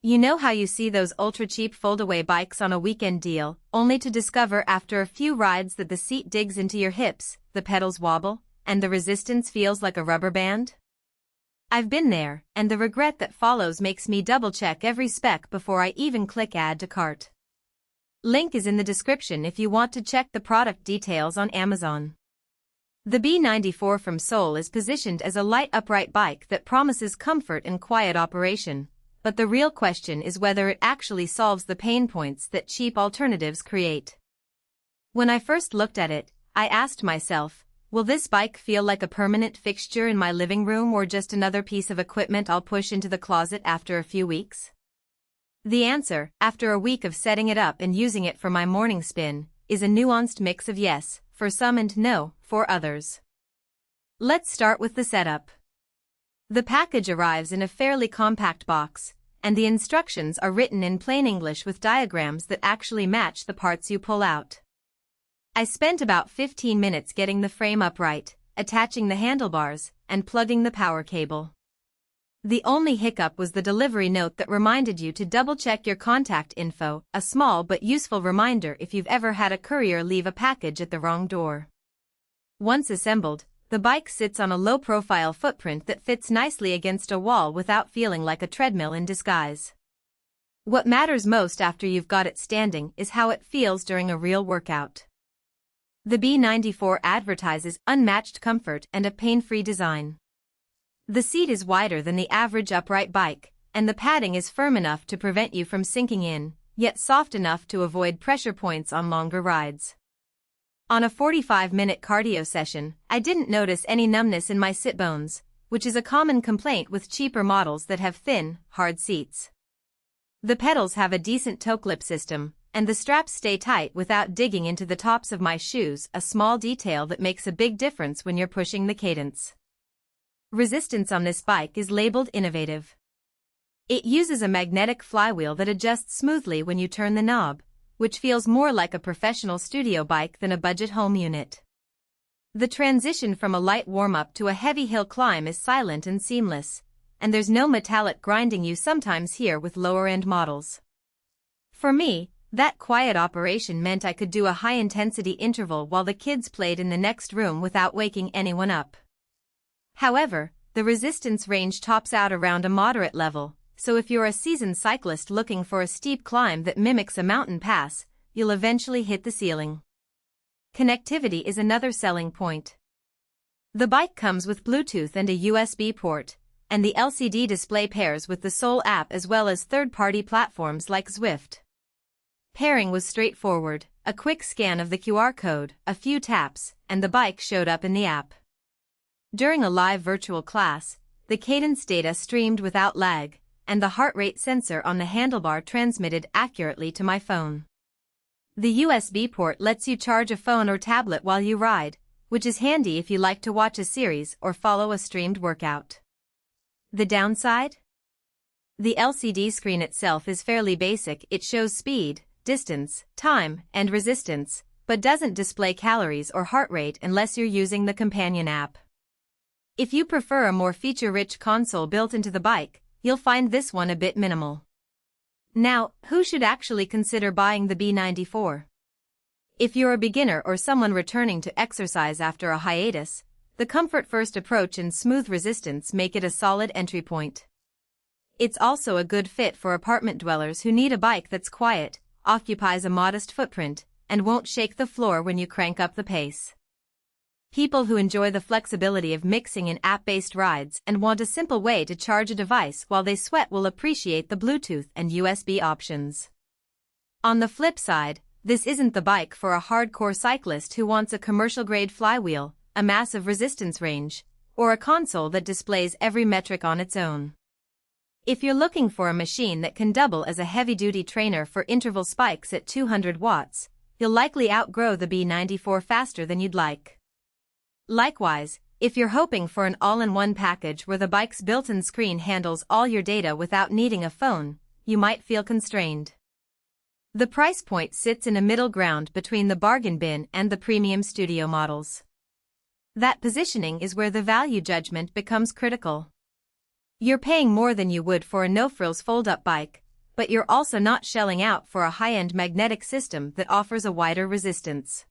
You know how you see those ultra-cheap foldaway bikes on a weekend deal, only to discover after a few rides that the seat digs into your hips, the pedals wobble, and the resistance feels like a rubber band? I've been there, and the regret that follows makes me double-check every spec before I even click Add to Cart. Link is in the description if you want to check the product details on Amazon. The B94 from Seoul is positioned as a light upright bike that promises comfort and quiet operation. But the real question is whether it actually solves the pain points that cheap alternatives create. When I first looked at it, I asked myself, will this bike feel like a permanent fixture in my living room or just another piece of equipment I'll push into the closet after a few weeks? The answer, after a week of setting it up and using it for my morning spin, is a nuanced mix of yes, for some, and no, for others. Let's start with the setup. The package arrives in a fairly compact box, and the instructions are written in plain English with diagrams that actually match the parts you pull out. I spent about 15 minutes getting the frame upright, attaching the handlebars, and plugging the power cable. The only hiccup was the delivery note that reminded you to double-check your contact info, a small but useful reminder if you've ever had a courier leave a package at the wrong door. Once assembled, the bike sits on a low-profile footprint that fits nicely against a wall without feeling like a treadmill in disguise. What matters most after you've got it standing is how it feels during a real workout. The B94 advertises unmatched comfort and a pain-free design. The seat is wider than the average upright bike, and the padding is firm enough to prevent you from sinking in, yet soft enough to avoid pressure points on longer rides. On a 45-minute cardio session, I didn't notice any numbness in my sit bones, which is a common complaint with cheaper models that have thin, hard seats. The pedals have a decent toe clip system, and the straps stay tight without digging into the tops of my shoes, a small detail that makes a big difference when you're pushing the cadence. Resistance on this bike is labeled innovative. It uses a magnetic flywheel that adjusts smoothly when you turn the knob, which feels more like a professional studio bike than a budget home unit. The transition from a light warm-up to a heavy hill climb is silent and seamless, and there's no metallic grinding you sometimes hear with lower-end models. For me, that quiet operation meant I could do a high-intensity interval while the kids played in the next room without waking anyone up. However, the resistance range tops out around a moderate level, so if you're a seasoned cyclist looking for a steep climb that mimics a mountain pass, you'll eventually hit the ceiling. Connectivity is another selling point. The bike comes with Bluetooth and a USB port, and the LCD display pairs with the Seoul app as well as third-party platforms like Zwift. Pairing was straightforward, a quick scan of the QR code, a few taps, and the bike showed up in the app. During a live virtual class, the cadence data streamed without lag, and the heart rate sensor on the handlebar transmitted accurately to my phone. The USB port lets you charge a phone or tablet while you ride, which is handy if you like to watch a series or follow a streamed workout. The downside? The LCD screen itself is fairly basic. It shows speed, distance, time, and resistance, but doesn't display calories or heart rate unless you're using the companion app. If you prefer a more feature-rich console built into the bike, you'll find this one a bit minimal. Now, who should actually consider buying the B94? If you're a beginner or someone returning to exercise after a hiatus, the comfort-first approach and smooth resistance make it a solid entry point. It's also a good fit for apartment dwellers who need a bike that's quiet, occupies a modest footprint, and won't shake the floor when you crank up the pace. People who enjoy the flexibility of mixing in app-based rides and want a simple way to charge a device while they sweat will appreciate the Bluetooth and USB options. On the flip side, this isn't the bike for a hardcore cyclist who wants a commercial-grade flywheel, a massive resistance range, or a console that displays every metric on its own. If you're looking for a machine that can double as a heavy-duty trainer for interval spikes at 200 watts, you'll likely outgrow the B94 faster than you'd like. Likewise, if you're hoping for an all-in-one package where the bike's built-in screen handles all your data without needing a phone, you might feel constrained. The price point sits in a middle ground between the bargain bin and the premium studio models. That positioning is where the value judgment becomes critical. You're paying more than you would for a no-frills fold-up bike, but you're also not shelling out for a high-end magnetic system that offers a wider resistance.